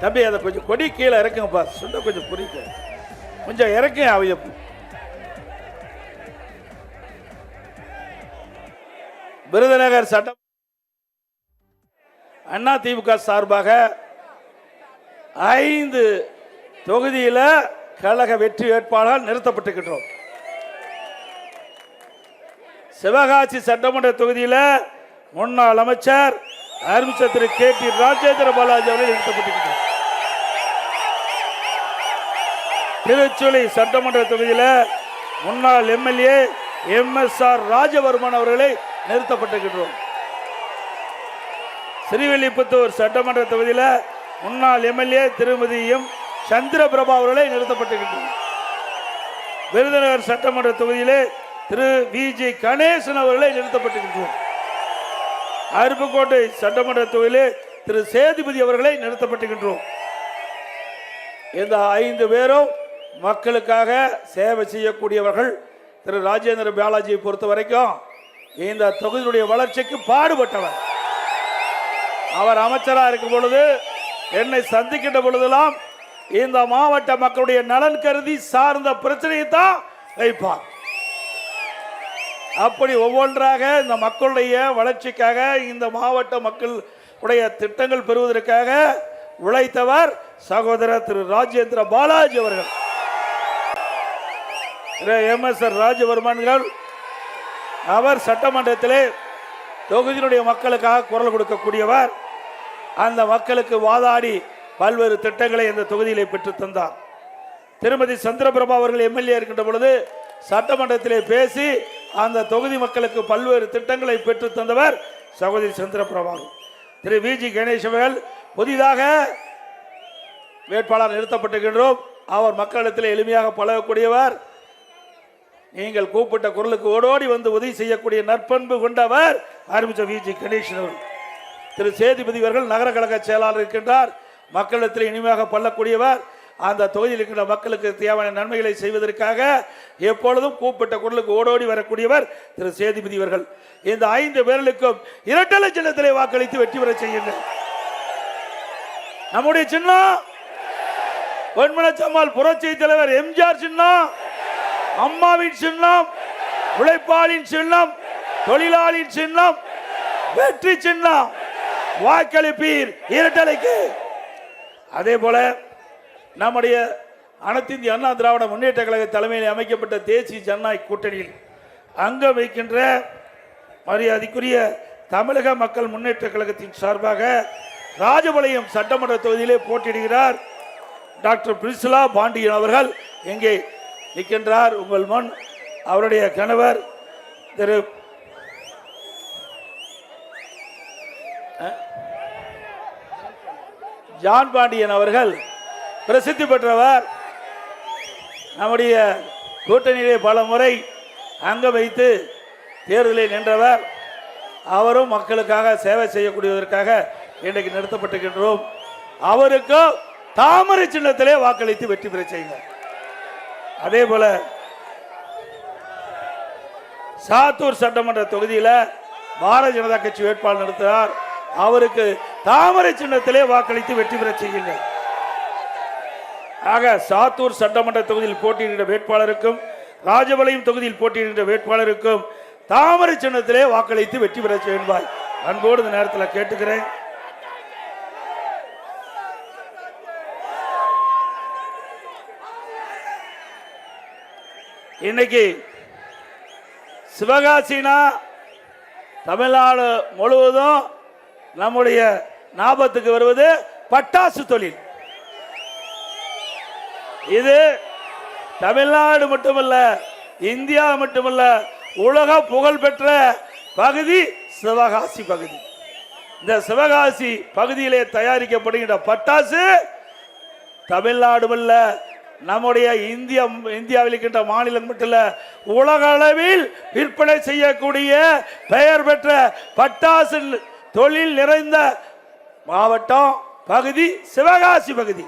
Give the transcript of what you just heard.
தம்பி அதை கொஞ்சம் கொடி கீழே இறக்குங்கப்பா, சுண்ட கொஞ்சம் புரிக்க கொஞ்சம் இறக்கு அவைய. விருதுநகர் சட்டம் அண்ணா திமுக சார்பாக 5 தொகுதியில் கழக வெற்றி வேட்பாளர் நிறுத்தப்பட்டிருக்கிறோம். சிவகாசி சட்டமன்ற தொகுதியில் முன்னாள் அமைச்சர் அருமைச்சர் திரு KT ராஜேந்திர பாலாஜி அவர்கள் நிறுத்தப்பட்டிருக்கிறார். திருச்சுழி சட்டமன்ற தொகுதியில் முன்னாள் MLA MSR ராஜவர்மன் அவர்களை நிறுத்தப்பட்டிருக்கிறோம். ஸ்ரீவில்லிபுத்தூர் சட்டமன்ற தொகுதியில் முன்னாள் MLA திருமதி M சந்திரபிரபா அவர்களை நிறுத்தப்பட்டிருக்கிறோம். விருதுநகர் சட்டமன்ற தொகுதியிலே திரு VG கணேசன் அவர்களை நிறுத்தப்பட்டிருக்கிறோம். அருப்புக்கோட்டை சட்டமன்ற தொகுதியிலே திரு சேதுபதி அவர்களை நிறுத்தப்பட்டிருக்கிறோம். இந்த 5 பேரும் மக்களுக்காக சேவை செய்யக்கூடியவர்கள். திரு ராஜேந்திர பாலாஜியை பொறுத்த வரைக்கும் இந்த தொகுதியுடைய வளர்ச்சிக்கு பாடுபட்டவர். அவர் அமைச்சராக இருக்கும் பொழுது என்னை சந்திக்கின்ற பொழுதெல்லாம் இந்த மாவட்ட மக்களுடைய நலன் கருதி சார்ந்த பிரச்சனையை தான் வைப்பார். அப்படி ஒவ்வொன்றாக இந்த மக்களுடைய வளர்ச்சிக்காக, இந்த மாவட்ட மக்களுடைய திட்டங்கள் பெறுவதற்காக உழைத்தவர் சகோதரர் திரு ராஜேந்திர பாலாஜி அவர்கள். MSR ராஜவர்மன்கள் அவர் சட்டமன்றத்திலே தொகுதியினுடைய மக்களுக்காக குரல் கொடுக்கக்கூடியவர். அந்த மக்களுக்கு வாதாடி பல்வேறு திட்டங்களை இந்த தொகுதியிலே பெற்று தந்தார். திருமதி சந்திரபிரபா அவர்கள் MLA இருக்கின்ற பொழுது சட்டமன்றத்திலே பேசி அந்த தொகுதி மக்களுக்கு பல்வேறு திட்டங்களை பெற்று தந்தவர் சகோதரி சந்திரபிரபா. திரு VG கணேசன் அவர்கள் புதிதாக வேட்பாளர் நிறுத்தப்பட்டிருக்கின்றோம். அவர் மக்களிடத்தில் எளிமையாக பழகக்கூடியவர். நீங்கள் கூப்பிட்ட குரலுக்கு ஓடோடி வந்து உதவி செய்யக்கூடிய நற்பண்பு கொண்டவர் ஆரம்பித்த VG கணேசன் அவர்கள். திரு சேதுபதி அவர்கள் நகர கழக செயலாளர் இருக்கின்றார். மக்களிடத்தில் இனிமையாக பள்ளக்கூடியவர். அந்த தொகுதியில் இருக்கின்ற மக்களுக்கு தேவையான நன்மைகளை செய்வதற்காக எப்பொழுதும் கூப்பிட்ட குரலுக்கு ஓடோடி வரக்கூடியவர் திரு சேதுபதி அவர்கள். இந்த 5 பேர்களுக்கும் இரட்டை சின்னத்திலே வாக்களித்து வெற்றி பெற செய்யுங்கள். நம்முடைய சின்னம் பொன்மனச்சம்மாள் புரட்சி தலைவர் MGR சின்னம், அம்மாவின் சின்னம், உழைப்பாளின் சின்னம், தொழிலாளியின் சின்னம், வெற்றி சின்னம். வாக்களிப்பீர் இரட்டலைக்கு. அதே போல நம்முடைய அனைத்து இந்திய அண்ணா திராவிட முன்னேற்ற கழக தலைமையில் அமைக்கப்பட்ட தேசிய ஜனநாயக கூட்டணியில் அங்கம் வைக்கின்ற மரியாதைக்குரிய தமிழக மக்கள் முன்னேற்ற கழகத்தின் சார்பாக ராஜபாளையம் சட்டமன்ற தொகுதியிலே போட்டியிடுகிறார் டாக்டர் பிரிசிலா பாண்டியன் அவர்கள். எங்கே நிற்கின்றார் உங்கள் முன் அவருடைய கணவர் திரு ஜான் பாண்டியன் அவர்கள். பிரசித்தி பெற்றவர். நம்முடைய கூட்டணியிலே பல முறை அங்க வைத்து தேர்தலில் நின்றவர். அவரும் மக்களுக்காக சேவை செய்யக்கூடியதற்காக இன்றைக்கு நிறுத்தப்பட்டிருக்கின்றோம். அவருக்கு தாமரை சின்னத்திலே வாக்களித்து வெற்றி பெற செய்யுங்கள். அதே போல சாத்தூர் சட்டமன்ற தொகுதியில் பாரதிய ஜனதா கட்சி வேட்பாளர் நிறுத்தினார். அவருக்கு தாமரை சின்னத்திலே வாக்களித்து வெற்றி பெற செய்யுங்கள். ஆக சாத்தூர் சட்டமன்ற தொகுதியில் போட்டியிடுகின்ற வேட்பாளருக்கும் ராஜபாளையம் தொகுதியில் போட்டியிடுகின்ற வேட்பாளருக்கும் தாமரை சின்னத்திலே வாக்களித்து வெற்றி பெற செய்வாய் அன்போடு இந்த நேரத்தில் கேட்டுக்கிறேன். இன்னைக்கு சிவகாசினா தமிழ்நாடு முழுவதும் நம்முடைய ஞாபகத்துக்கு வருவது பட்டாசு தொழில். இது தமிழ்நாடு மட்டுமல்ல, இந்தியா மட்டுமல்ல, உலக புகழ் பெற்ற பகுதி சிவகாசி பகுதி. இந்த சிவகாசி பகுதியிலே தயாரிக்கப்படுகின்ற பட்டாசு தமிழ்நாடு அல்ல, நம்முடைய இந்தியாவில் இருக்கின்ற மாநிலம் மட்டும் உலக அளவில் விற்பனை செய்யக்கூடிய பெயர் பெற்ற பட்டாசு தொழில் நிறைந்த மாவட்டம் பகுதி சிவகாசி பகுதி.